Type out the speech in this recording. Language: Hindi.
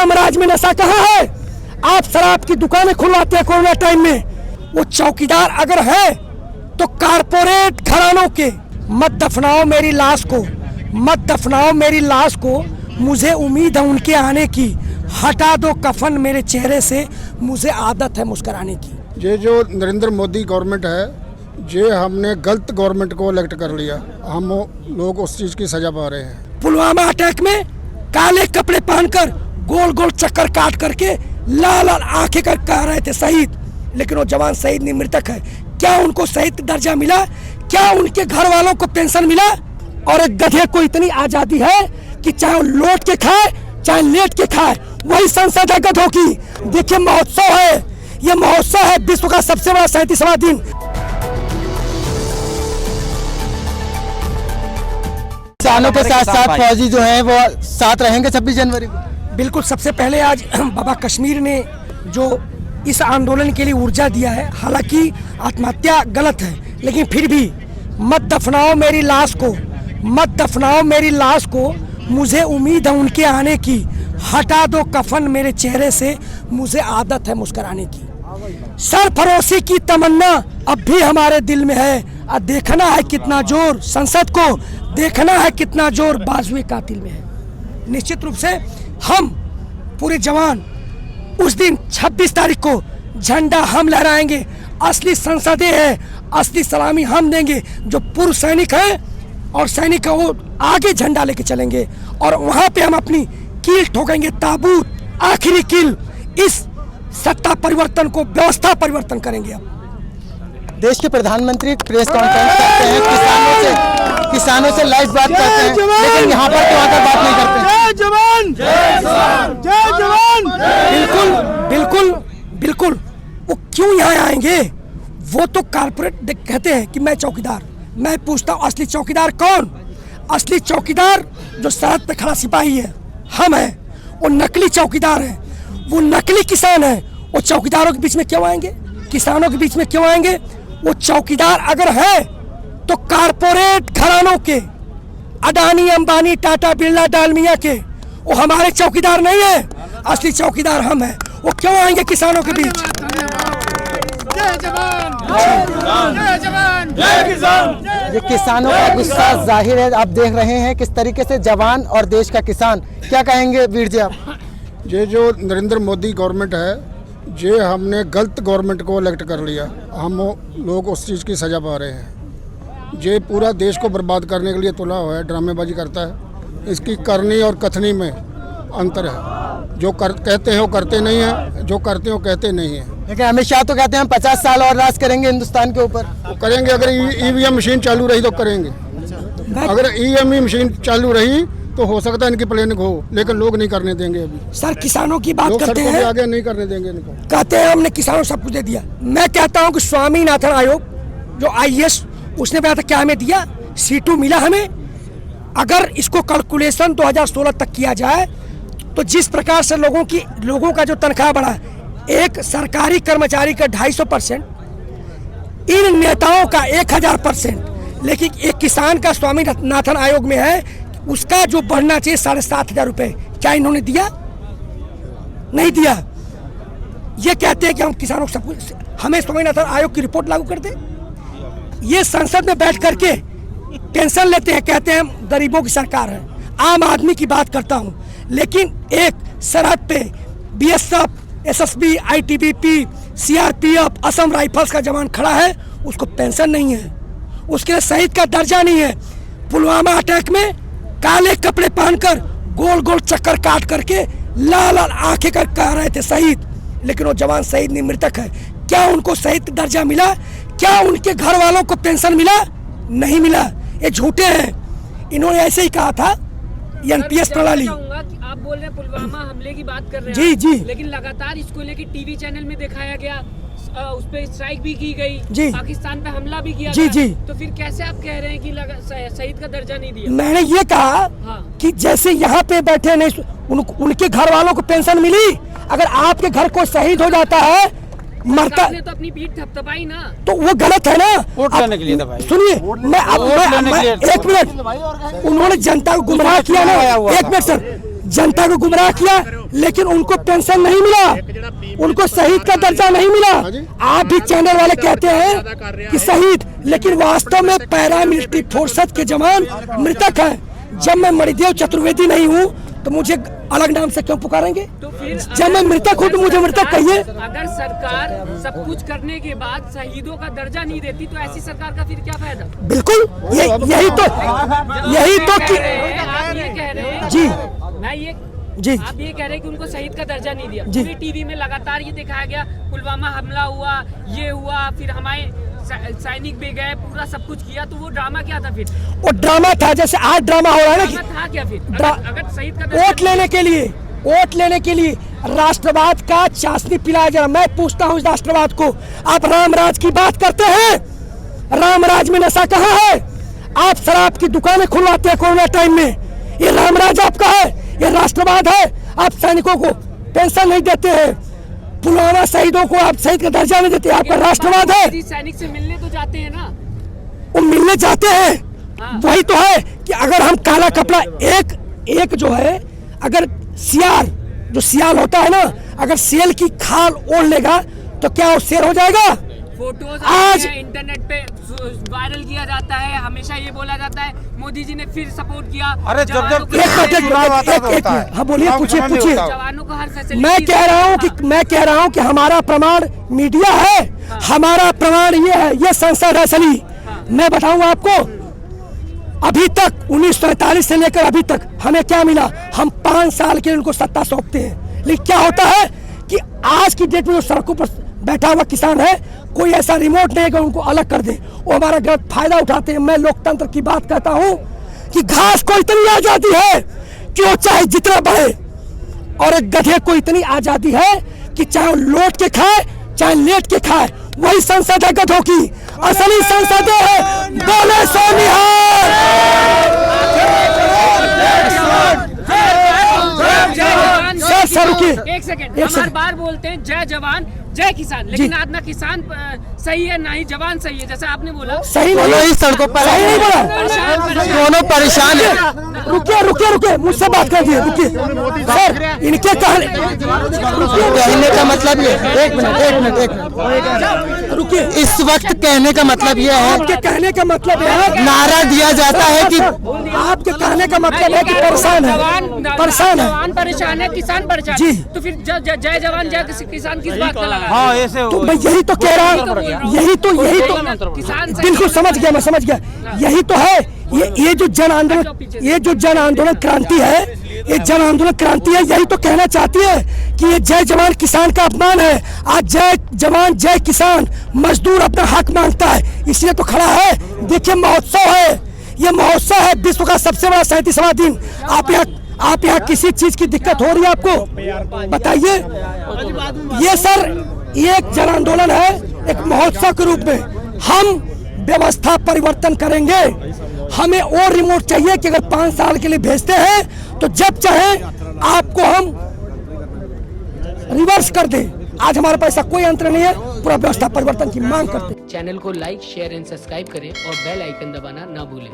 रामराज में नशा कहाँ है? आप शराब की दुकानें खुलवाते हैं कोरोना टाइम में। वो चौकीदार अगर है तो कारपोरेट घरानों के। मत दफनाओ मेरी लाश को, मत दफनाओ मेरी लाश को, मुझे उम्मीद है उनके आने की। हटा दो कफन मेरे चेहरे से, मुझे आदत है मुस्कुराने की। ये जो नरेंद्र मोदी गवर्नमेंट है, ये हमने गलत गवर्नमेंट को इलेक्ट कर लिया। हम लोग उस चीज़ की सजा पा रहे हैं। पुलवामा अटैक में काले कपड़े पहनकर गोल गोल चक्कर काट करके लाल लाल आंखें कर कह रहे थे शहीद, लेकिन वो जवान शहीद नहीं, मृतक है। क्या उनको शहीद दर्जा मिला? क्या उनके घर वालों को पेंशन मिला? और एक गधे को इतनी आजादी है कि चाहे वो लौट के खाए चाहे लेट के खाए, वही संसद है गधों की। देखिए महोत्सव है, ये महोत्सव है विश्व का सबसे बड़ा 37वां दिन। किसानों के साथ साथ फौजी जो हैं वो साथ रहेंगे 26 जनवरी को। बिल्कुल, सबसे पहले आज बाबा कश्मीर ने जो इस आंदोलन के लिए ऊर्जा दिया है, हालांकि आत्महत्या गलत है, लेकिन फिर भी मत दफनाओ मेरी लाश को, मत दफनाओ मेरी लाश को, मुझे उम्मीद है उनके आने की। हटा दो कफन मेरे चेहरे से, मुझे आदत है मुस्कुराने की। सरफरोशी की तमन्ना अब भी हमारे दिल में है। अब देखना है कितना जोर संसद को, देखना है कितना जोर बाजुए कातिल में है। निश्चित रूप से हम पूरे जवान उस दिन 26 तारीख को झंडा हम लहराएंगे। असली संसदें है, असली सलामी हम देंगे। जो पूर्व सैनिक है और सैनिक है वो आगे झंडा लेके चलेंगे और वहां पे हम अपनी कील ठोकेंगे, ताबूत, आखिरी कील। इस सत्ता परिवर्तन को व्यवस्था परिवर्तन करेंगे। अब देश के प्रधानमंत्री प्रेस कॉन्फ्रेंस करते हैं, किसानों से लाइव बात करते हैं, लेकिन यहाँ पर तो आकर बात नहीं करते। जय जवान, जय किसान, जय जवान। बिल्कुल बिल्कुल बिल्कुल, वो क्यों यहाँ आएंगे? वो तो कारपोरेट कहते हैं कि मैं चौकीदार। मैं पूछता हूँ असली चौकीदार कौन? असली चौकीदार जो सरहद पे खड़ा सिपाही है, हम हैं। वो नकली चौकीदार है, वो नकली किसान है। वो चौकीदारों के बीच में क्यों आएंगे? किसानों के बीच में क्यों आएंगे? वो चौकीदार अगर है तो कारपोरेट घरानों के, अडानी, अंबानी, टाटा, बिरला, डालमिया के। वो हमारे चौकीदार नहीं है, असली चौकीदार हम हैं। वो क्यों आएंगे किसानों के बीच? जय जवान, जय जवान, जय जवान, जय किसान। ये किसानों का गुस्सा जाहिर है, आप देख रहे हैं किस तरीके से जवान और देश का किसान। क्या कहेंगे वीर जी आप? ये जो नरेंद्र मोदी गवर्नमेंट है, ये हमने गलत गवर्नमेंट को इलेक्ट कर लिया। हम लोग उस चीज़ की सजा पा रहे हैं। ये पूरा देश को बर्बाद करने के लिए तुला हुआ है, ड्रामेबाजी करता है। इसकी करनी और कथनी में अंतर है। जो कहते हैं वो करते नहीं हैं, जो करते हैं वो कहते नहीं हैं। लेकिन अमित शाह तो कहते हैं हम 50 साल और राज करेंगे हिंदुस्तान के ऊपर। वो करेंगे, अगर ईवीएम मशीन चालू रही तो करेंगे। अगर ईवीएम मशीन चालू रही तो हो सकता है इनकी प्लानिंग हो, लेकिन लोग नहीं करने देंगे। अभी सर किसानों की बात करते हैं, आगे नहीं करने देंगे इनको। कहते हैं हमने किसानों को सब कुछ दे दिया। मैं कहता हूं कि स्वामीनाथन आयोग जो IAS, उसने बताया था क्या हमें दिया? C2 मिला हमें। अगर इसको कैलकुलेशन 2016 तक किया जाए तो जिस प्रकार से लोगों का जो तनख्वाह बढ़ा, एक सरकारी कर्मचारी का 250%, इन नेताओं का 1000%, लेकिन एक किसान का स्वामीनाथन आयोग में है उसका जो बढ़ना चाहिए 7,500 रुपए। क्या इन्होंने दिया? नहीं दिया। ये कहते हैं कि हम किसानों को सब कुछ, हमें स्वामीनाथन आयोग की रिपोर्ट लागू कर दे। ये संसद में बैठ करके पेंशन लेते हैं, कहते हैं हम गरीबों की सरकार है। आम आदमी की बात करता हूं, लेकिन एक सरहद पे BSF, SSB, ITBP, CRPF, Assam rifles का जवान खड़ा है, उसको पेंशन नहीं है, उसके लिए शहीद का दर्जा नहीं है। पुलवामा अटैक में काले कपड़े पहनकर गोल गोल चक्कर काट करके लाल लाल आंखें कर कह रहे थे शहीद, लेकिन वो जवान शहीद नहीं, मृतक है। क्या उनको शहीद दर्जा मिला? क्या उनके घर वालों को पेंशन मिला? नहीं मिला। ये झूठे हैं। इन्होंने ऐसे ही कहा था NPS प्रणाली। आप बोल रहे हैं पुलवामा हमले की बात कर रहे हैं जी जी, लेकिन लगातार इसको लेके टीवी चैनल में दिखाया गया, उस पे स्ट्राइक भी की गई जी, पाकिस्तान पे हमला भी किया जी जी। तो फिर कैसे आप कह रहे हैं कि शहीद का दर्जा नहीं दिया? मैंने ये कहा कि जैसे यहाँ पे बैठे नहीं उनके घर वालों को पेंशन मिली, अगर आपके घर को शहीद हो जाता है, मरता तो अपनी पीठ थपथपाई ना, तो वो गलत है ना। वोट लेने के लिए था भाई। सुनिए, मैं एक मिनट, उन्होंने जनता को गुमराह किया ना। एक मिनट सर, जनता को गुमराह किया, लेकिन उनको पेंशन नहीं मिला, उनको शहीद का दर्जा नहीं मिला। आप भी चैनल वाले कहते हैं कि शहीद, लेकिन वास्तव में पैरामिलिट्री फोर्सेस के जवान मृतक हैं। जब मैं मणिदेव चतुर्वेदी नहीं हूँ तो मुझे अलग नाम से क्यों पुकारेंगे? तो फिर जब मैं मृतक हूँ तो मुझे मृतक कहिए। अगर सरकार सब कुछ करने के बाद शहीदों का दर्जा नहीं देती तो ऐसी सरकार का फिर क्या फायदा? बिल्कुल, यही तो कि आप ये कह रहे हैं जी मैं ये जी आप ये कह रहे हैं कि उनको शहीद का दर्जा नहीं दिया। जी। पूरी टीवी में लगातार ये दिखाया गया, पुलवामा हमला हुआ, ये हुआ, फिर हमारे सैनिक भी गए, पूरा सब कुछ किया, तो वो ड्रामा क्या था फिर? वो ड्रामा था, जैसे आज ड्रामा हो रहा है ना कि ड्रामा था क्या फिर? अगर शहीद का वोट लेने के लिए राष्ट्रवाद का चाशनी पिलाया जा रहा। मैं पूछता हूँ इस राष्ट्रवाद को, आप रामराज की बात करते हैं, रामराज में नशा कहाँ है? आप शराब की दुकानें खुलवाते हैं कोरोना टाइम में, ये रामराज आपका है? ये राष्ट्रवाद है? आप सैनिकों को पेंशन नहीं देते हैं, पुलवामा शहीदों को आप शहीद का दर्जा नहीं देते, आपका राष्ट्रवाद है? सैनिक से मिलने तो जाते हैं ना, वो मिलने जाते हैं, वही तो है कि अगर हम काला कपड़ा एक जो है, अगर सियाल होता है ना, अगर शेर की खाल ओढ़ लेगा तो क्या वो शेर हो जाएगा? फोटोज आज इंटरनेट पे वायरल किया जाता है, हमेशा ये बोला जाता है मोदी जी ने फिर सपोर्ट किया। अरे जब जवानों को- एक मिनट, हाँ बोलिए, पूछिए। जवानों को हर फैसिलिटी मैं कह रहा हूँ कि हमारा प्रमाण मीडिया है, हमारा प्रमाण ये है, ये संसद है असली। मैं बताऊँ आपको, अभी तक 1947 से लेकर अभी तक हमें क्या मिला? हम 5 साल के लिए उनको सत्ता सौंपते हैं, लेकिन क्या होता है कि आज की डेट में जो सड़कों पर बैठा हुआ किसान है, कोई ऐसा रिमोट नहीं है कि उनको अलग कर दे, वो हमारा गलत फायदा उठाते हैं। मैं लोकतंत्र की बात कहता हूँ कि घास को इतनी आजादी है कि वो चाहे जितना बढ़े, और एक गधे को इतनी आजादी है कि चाहे वो लौट के खाए चाहे लेट के खाए। वही संसद है गधों की, असली संसद है। बोले सो निहाल। सर रुकिए, एक सेकंड, हर बार बोलते हैं जय जवान जय किसान, लेकिन आज ना किसान सही है ना ही जवान सही है, जैसा आपने बोला। सही नहीं, दोनों ही सड़कों पर सही नहीं बोला, दोनों परेशान है। रुकिए, मुझसे बात कर दिए, रुकिए सर, इनके कहने का मतलब ये, एक मिनट, रुकिए, इस वक्त कहने का मतलब ये है, आपके कहने का मतलब है, नारा दिया जाता है कि आपके कहने का मतलब है कि परेशान है, जवान परेशान है, किसान परेशान जी। तो फिर जय जवान जय किसान किस बात का लगा? हाँ ऐसे तो मैं यही तो कह रहा हूँ, यही तो किसान बिल्कुल समझ गया, यही तो है। ये जो जन आंदोलन क्रांति है, ये जन आंदोलन क्रांति है, यही तो कहना चाहती है कि ये जय जवान किसान का अपमान है। आज जय जवान जय किसान, मजदूर अपना हक मांगता है, इसलिए तो खड़ा है। देखिए महोत्सव है, ये महोत्सव है, विश्व का सबसे बड़ा 37वां दिन। आप यहाँ किसी चीज की दिक्कत हो रही है आपको? बताइए। ये सर एक जन आंदोलन है, एक महोत्सव के रूप में हम व्यवस्था परिवर्तन करेंगे। हमें और रिमोट चाहिए कि अगर 5 साल के लिए भेजते हैं तो जब चाहे आपको हम रिवर्स कर दें। आज हमारे पास ऐसा कोई यंत्र नहीं है, पूरा व्यवस्था परिवर्तन की मांग करते हैं। चैनल को लाइक शेयर एंड सब्सक्राइब करें और बेल आइकन दबाना ना भूलें।